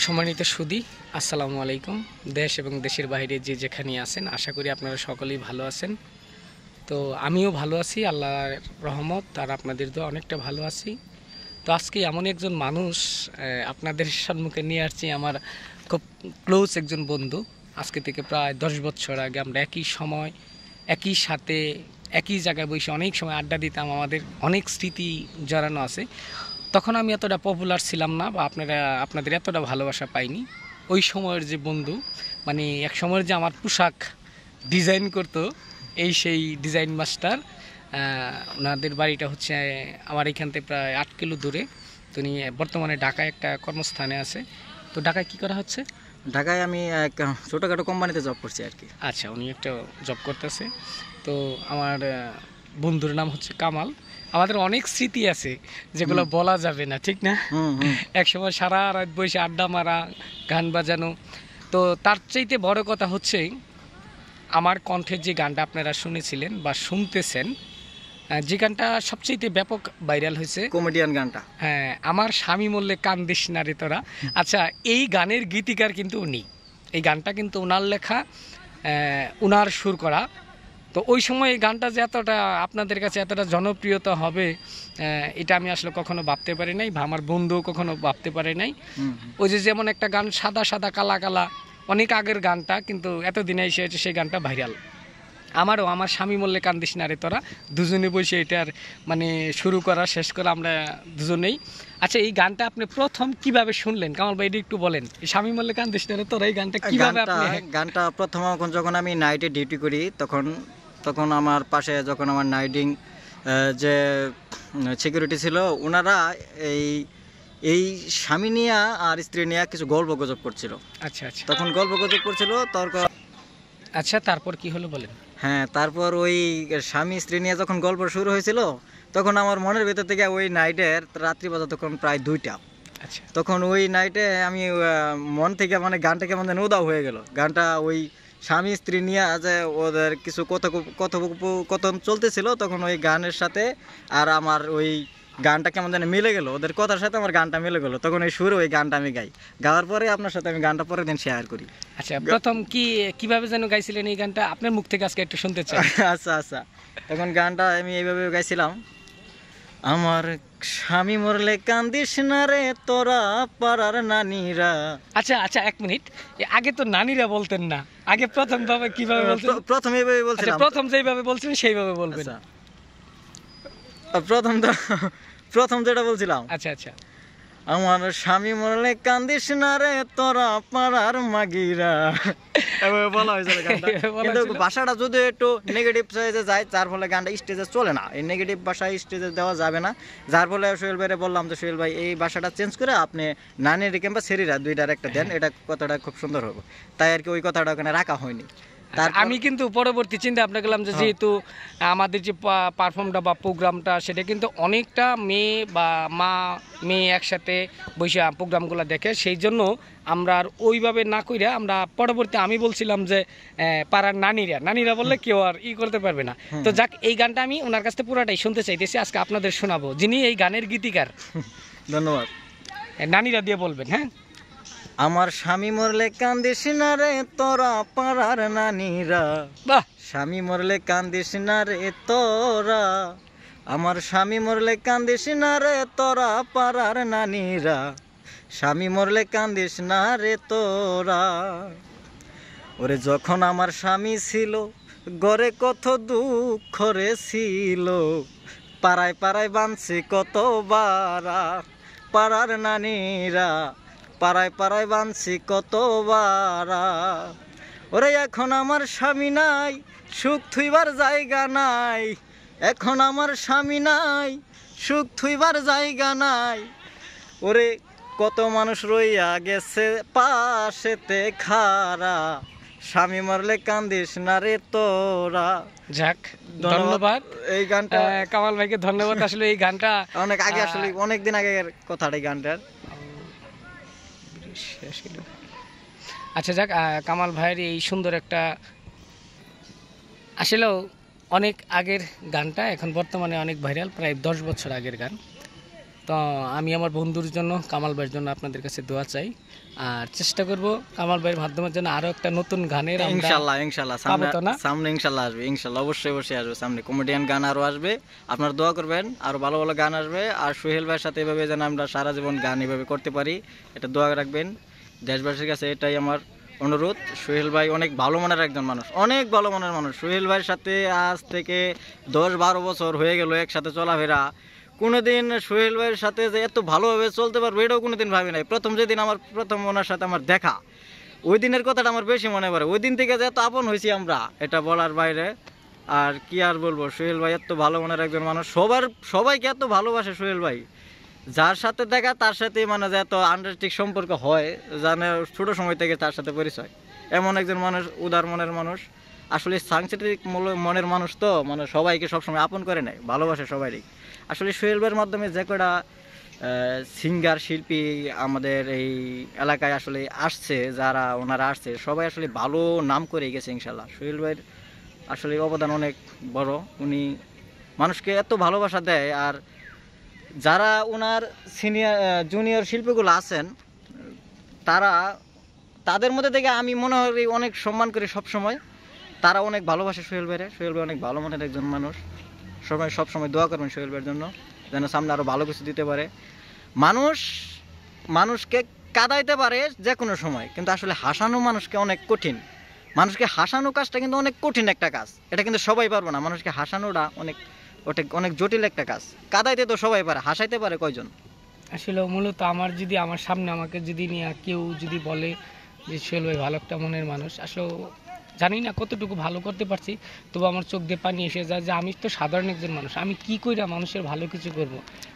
সম্মানিত সুধী, আসসালামু আলাইকুম। দেশ এবং দেশের বাইরে যে যেখানে আছেন, আশা করি আপনারা সকলেই ভালো আছেন। তো আমিও ভালো আছি, আল্লাহর রহমত আর আপনাদের দোয়া অনেকটা ভালো আছি। তো আজকে এমন একজন মানুষ আপনাদের সম্মুখে নিয়ে আসছি, আমার খুব ক্লোজ একজন বন্ধু। আজকে থেকে প্রায় 10 বছর আগে আমরা একই সময় একই সাথে একই জায়গায় বসে অনেক সময় আড্ডা দিতাম, আমাদের অনেক স্মৃতি জড়ানো আছে। তখন আমি এতটা পপুলার ছিলাম না বা আপনাদের এতটা ভালোবাসা পাইনি। ওই সময়ের যে বন্ধু, মানে এক সময়ের যে আমার পোশাক ডিজাইন করতো, সেই ডিজাইন মাস্টার। ওনাদের বাড়িটা হচ্ছে আমার এখান থেকে প্রায় 8 কিলো দূরে। তো উনি বর্তমানে ঢাকায় একটা কর্মস্থানে আছে। তো ঢাকায় কি করা হচ্ছে? ঢাকায় আমি এক ছোটোখাটো কোম্পানিতে জব করছি আর কি। আচ্ছা, উনি একটা জব করতেছে। তো আমার বন্ধুর নাম হচ্ছে কামাল। আমাদের অনেক স্মৃতি আছে যেগুলো বলা যাবে না, ঠিক না? একসময় সারা রাত বসে আড্ডা মারা, গান বাজানো। তো তার চাইতে বড় কথা হচ্ছে আমার কণ্ঠের যে গানটা আপনারা শুনেছিলেন বা শুনতেছেন, যে গানটা সবচেয়ে ব্যাপক ভাইরাল হয়েছে, কমেডিয়ান গানটা। হ্যাঁ, আমার স্বামী মরলে কান্দিস না রে তোরা। আচ্ছা, এই গানের গীতিকার কিন্তু উনি। এই গানটা কিন্তু ওনার লেখা, ওনার সুর করা। তো ওই সময় এই গানটা যে এতটা আপনাদের কাছে এতটা জনপ্রিয়তা হবে, এটা আমি আসলে কখনো ভাবতে পারি নাই, বা আমার বন্ধুও কখনো ভাবতে পারে নাই। ওই যে যেমন একটা গান সাদা সাদা কালা কালা, অনেক আগের গানটা, কিন্তু এতদিনে এসে হচ্ছে সেই গানটা ভাইরাল। আমারও আমার স্বামী মরলে কান্দিস না রে তোরা, দুজনে বসে এটার মানে শুরু করা শেষ করা আমরা দুজনেই। আচ্ছা, এই গানটা আপনি প্রথম কিভাবে শুনলেন কামাল ভাই, এটা একটু বলেন। এই স্বামী মরলে কান্দিস না রে তোরা এই গানটা কিভাবে আপনি? গানটা প্রথম যখন আমি নাইটে ডিউটি করি, তখন আমার পাশে যখন আমার নাইটিং যে সিকিউরিটি ছিল, ওনারা এই স্বামী নিয়ে আর স্ত্রী নিয়ে কিছু গল্প গুজব করছিল। আচ্ছা আচ্ছা, তখন গল্প গুজব করছিল আচ্ছা, তারপর কি হলো বলেন। হ্যাঁ, তারপর ওই স্বামী স্ত্রী নিয়ে যখন গল্প শুরু হয়েছিল, তখন আমার মনের ভেতর থেকে ওই নাইটের রাত্রি বাজে তখন প্রায় 2টা। আচ্ছা, তখন ওই নাইটে আমি মন থেকে মানে গানটা কেমন যেন উদাও হয়ে গেল। গানটা ওই স্বামী স্ত্রী নিয়ে যে ওদের কিছু কথোপকথন চলতেছিল, তখন ওই গানের সাথে আর আমার ওই গানটা কেমন যেন মিলে গেল, ওদের কথার সাথে আমার গানটা মিলে গেল। তখন ওই সুরে ওই গানটা আমি গাওয়ার পরে আপনার সাথে আমি গানটা পরের দিন শেয়ার করি। আচ্ছা, প্রথম কিভাবে যেন গাইছিলেন এই গানটা, আপনার মুখ থেকে আজকে একটু শুনতে চাই। আচ্ছা, তখন গানটা আমি এইভাবে গাইছিলাম। আমার স্বামী মরলে কান্দিস না রে তোরা পাড়ার নানীরা। আচ্ছা আচ্ছা, 1 মিনিট, আগে তো নানীরা বলতেন না, আগে প্রথম ভাবে কিভাবে বলতেন? প্রথম এইভাবে বলছিলাম। প্রথম যেভাবে বলছেন সেইভাবে বলবেন। প্রথম যেটা বলছিলাম, আচ্ছা আচ্ছা, আমার স্বামী মরলে কান্দিস না রে তোরা পাড়ার মাগিরা, এভাবে বলা হয়েছিল গানটা। কিন্তু ভাষাটা যদি একটু নেগেটিভ সাইজে যায়, যার ফলে গানটা স্টেজে চলে না। এই নেগেটিভ ভাষা স্টেজে দেওয়া যাবে না, যার ফলে সোহেল ভাইরে বললাম যে সোহেল ভাই এই ভাষাটা চেঞ্জ করে আপনি নানির কিংবা সেরিরা দুইটার একটা দেন, এটা কথাটা খুব সুন্দর হবে। তাই আর কি ওই কথাটা ওখানে রাখা হয়নি। আমি কিন্তু পরবর্তী চিন্তা ভাবনা করলাম যে যেহেতু আমাদের যে পারফর্মটা বা প্রোগ্রামটা, সেটা কিন্তু অনেকটা মেয়ে একসাথে বসে প্রোগ্রামগুলো দেখে, সেই জন্য আমরা আর ওইভাবে না কইরা আমরা পরবর্তী আমি বলছিলাম যে পাড়ার নানীরা বললে কেউ আর করতে পারবে না। তো যাক, এই গানটা আমি ওনার কাছ থেকে পুরাটাই শুনতে চাইতেছি, আজকে আপনাদের শোনাবো, যিনি এই গানের গীতিকার। ধন্যবাদ। নানীরা দিয়ে বলবেন। হ্যাঁ, আমার স্বামী মরলে কান্দিস না রে তোরা পাড়ার নানীরা। বাহ, স্বামী মরলে কান্দিস না রে তোরা, আমার স্বামী মরলে কান্দিস না রে তোরা পাড়ার নানীরা, স্বামী মরলে কান্দিস না রে তোরা। ওরে যখন আমার স্বামী ছিল ঘরে কত দুঃখ রে ছিল, পাড়ায় পাড়ায় বানছি কত বারা, পাড়ার নানীরা পাড়ায় পাড়ায় বানছি কত বারা। ওরে এখন আমার স্বামী নাই, সুখ থুইবার জায়গা নাই, এখন আমার স্বামী নাই, সুখ থুইবার জায়গা নাই। ওরে কত মানুষ রইয়া গেছে পাশেতে খারা, স্বামী মরলে কান্দিস না রে তোরা। যাক, ধন্যবাদ এই গানটা কামাল ভাইকে, ধন্যবাদ। আসলে এই গানটা অনেক আগে, আসলে অনেকদিন আগের কথাটা এই গানটার। আচ্ছা, যাক, কামাল ভাইয়ের এই সুন্দর একটা, আসলেও অনেক আগের গানটা এখন বর্তমানে অনেক ভাইরাল, প্রায় 10 বছর আগের গান। তো আমি আমার বন্ধুর জন্য, কামাল ভাইয়ের জন্য আপনাদের কাছে দোয়া চাই। আর চেষ্টা করব কামাল ভাইয়ের মাধ্যমে যেন আরও একটা নতুন গানের আমরা ইনশাল্লাহ পাবো তো না? সামনে ইনশাল্লাহ আসবে, ইনশাল্লাহ অবশ্যই আসবে সামনে। কমেডিয়ান গান আরো আসবে, আপনারা দোয়া করবেন, আরো ভালো ভালো গান আসবে। আর সোহেল ভাইয়ের সাথে এভাবে যেন আমরা সারা জীবন গান এভাবে করতে পারি, এটা দোয়া রাখবেন। দেশবাসীর কাছে এটাই আমার অনুরোধ। সোহেল ভাই অনেক ভালো মনের একজন মানুষ, অনেক ভালো মনের মানুষ। সোহেল ভাইয়ের সাথে আজ থেকে 10-12 বছর হয়ে গেল একসাথে চলাফেরা। কোনোদিন সোহেল ভাইয়ের সাথে যে এত ভালোভাবে চলতে পারবো এটাও কোনোদিন ভাবি নাই। যেদিন প্রথম ওনার সাথে আমার দেখা, ওই দিনের কথাটা আমার বেশি মনে পড়ে। ওই দিন থেকে যে এত আপন হয়েছি আমরা, এটা বলার বাইরে। আর কি আর বলবো, সোহেল ভাই এত ভালো মনের একজন মানুষ, সবাইকে এত ভালোবাসে সোহেল ভাই। যার সাথে দেখা তার সাথে মানে যে এত আন্তরিক সম্পর্ক হয়, জানে ছোট সময় থেকে তার সাথে পরিচয়। এমন একজন মানুষ, উদার মনের মানুষ, আসলে সাংস্কৃতিক মনের মানুষ, তো মানে সবাইকে সবসময় আপন করে নেয়, ভালোবাসে সবারই। আসলে সোহেল ভাইয়ের মাধ্যমে যে কটা সিঙ্গার শিল্পী আমাদের এই এলাকায় আসলে আসছে, যারা ওনারা আসছে, সবাই আসলে ভালো নাম করে গেছে ইনশাল্লাহ। সোহেল ভাইয়ের আসলে অবদান অনেক বড়। উনি মানুষকে এত ভালোবাসা দেয়। আর যারা ওনার জুনিয়র শিল্পীগুলো আছেন, তাদের মধ্যে থেকে আমি মনে হয় অনেক সম্মান করি সবসময়। তারা অনেক ভালোবাসে সোহেল ভাইয়ের। সোহেল ভাই অনেক ভালো মনের একজন মানুষ। সবসময় দোয়া করবেন সোহেল ভাইয়ের জন্য, যেন সামনে আরও ভালো কিছু দিতে পারে। মানুষকে কাঁদাইতে পারে যে কোনো সময়, কিন্তু আসলে হাসানো মানুষকে অনেক কঠিন। মানুষকে হাসানো কাজটা কিন্তু অনেক কঠিন একটা কাজ, এটা কিন্তু সবাই পারবে না। মানুষকে হাসানোটা অনেক জটিল একটা কাজ। কাঁদাইতে তো সবাই পারে, হাসাইতে পারে কয়জন? আসলে মূলত আমার সামনে আমাকে যদি নিয়ে কেউ যদি বলে যে সোহেল ভাই ভালো একটা মনের মানুষ, আসলে জানি না কতটুকু ভালো করতে পারছি, তবু আমার চোখ দিয়ে পানি এসে যায় যে আমি তো সাধারণ একজন মানুষ, আমি কি কইরা মানুষের ভালো কিছু করব?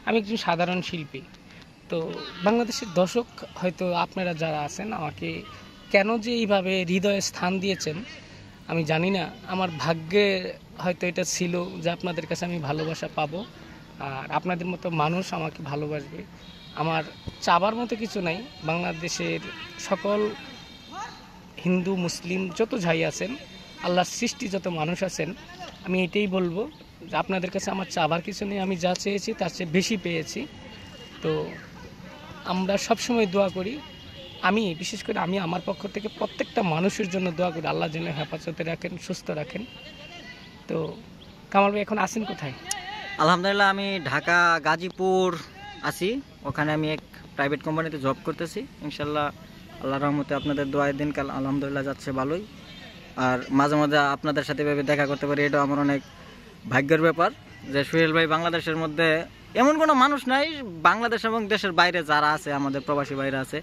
আমি একজন সাধারণ শিল্পী। তো বাংলাদেশের দর্শক হয়তো আপনারা যারা আছেন, আমাকে কেন যে এইভাবে হৃদয়ে স্থান দিয়েছেন আমি জানি না। আমার ভাগ্যে হয়তো এটা ছিল যে আপনাদের কাছে আমি ভালোবাসা পাবো, আর আপনাদের মতো মানুষ আমাকে ভালোবাসবে। আমার চাবার মতো কিছু নাই। বাংলাদেশের সকল হিন্দু মুসলিম যত ভাই আছেন, আল্লাহর সৃষ্টি যত মানুষ আছেন, আমি এটাই বলবো যে আপনাদের কাছে আমার চাবার কিছু নেই। আমি যা চেয়েছি তার চেয়ে বেশি পেয়েছি। তো আমরা সবসময় দোয়া করি, আমি বিশেষ করে আমি আমার পক্ষ থেকে প্রত্যেকটা মানুষের জন্য দোয়া করি, আল্লাহ যেন হেফাজতে রাখেন, সুস্থ রাখেন। তো কামাল ভাই এখন আছেন কোথায়? আলহামদুলিল্লাহ, আমি ঢাকা গাজীপুর আছি। ওখানে আমি এক প্রাইভেট কোম্পানিতে জব করতেছি। ইনশাল্লাহ আল্লাহর রহমতে আপনাদের দোয়ায় দিনকাল আলহামদুলিল্লাহ যাচ্ছে ভালোই। আর মাঝে মাঝে আপনাদের সাথে এভাবে দেখা করতে পারি, এটাও আমার অনেক ভাগ্যের ব্যাপার। যে সোহেল ভাই, বাংলাদেশের মধ্যে এমন কোনো মানুষ নাই, বাংলাদেশ এবং দেশের বাইরে যারা আছে, আমাদের প্রবাসী বাইরে আছে,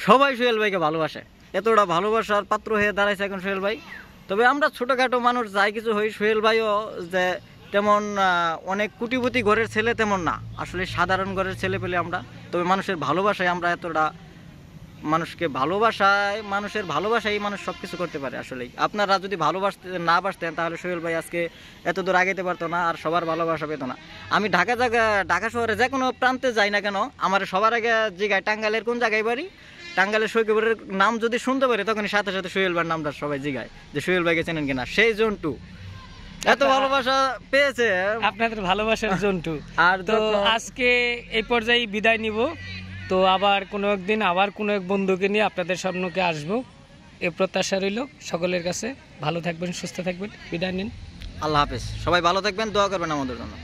সবাই সোহেল ভাইকে ভালোবাসে। এতটা ভালোবাসার পাত্র হয়ে দাঁড়াইছে এখন সোহেল ভাই। তবে আমরা ছোটোখাটো মানুষ যাই কিছু হই, সোহেল ভাইও যে তেমন অনেক কোটিপতি ঘরের ছেলে তেমন না, আসলে সাধারণ ঘরের ছেলে পেলে আমরা। তবে মানুষের ভালোবাসায় আমরা এতটা, মানুষের ভালোবাসায় মানুষ সব কিছু করতে পারে। আসলেই আপনারা যদি না বাসতেন তাহলে সোহেল ভাই আজকে এত দূর আগাইতে পারতো না, আর সবার ভালোবাসা পেত না। আমি ঢাকা শহরে যে কোনো প্রান্তে যাই না কেন, আমার সবার আগে জিগায় টাঙ্গাইলের কোন জায়গায় বাড়ি, টাঙ্গাইলের সৈকতের নাম যদি শুনতে পারি, তখনই সাথে সাথে সোহেল ভাইয়ের নামটা সবাই জিগায় যে সোহেল ভাইকে চেনেন কিনা। সেই জন্টু এত ভালোবাসা পেয়েছে, আপনাদের ভালোবাসার জন্টু। আর তো আজকে এই পর্যায়ে বিদায় নিব। তো আবার কোনো একদিন আবার কোনো এক বন্ধুকে নিয়ে আপনাদের সামনে আসবো, এ প্রত্যাশা রইল। সকলের কাছে ভালো থাকবেন, সুস্থ থাকবেন, বিদায় নিন। আল্লাহ হাফেজ। সবাই ভালো থাকবেন, দোয়া করবেন আমাদের জন্য।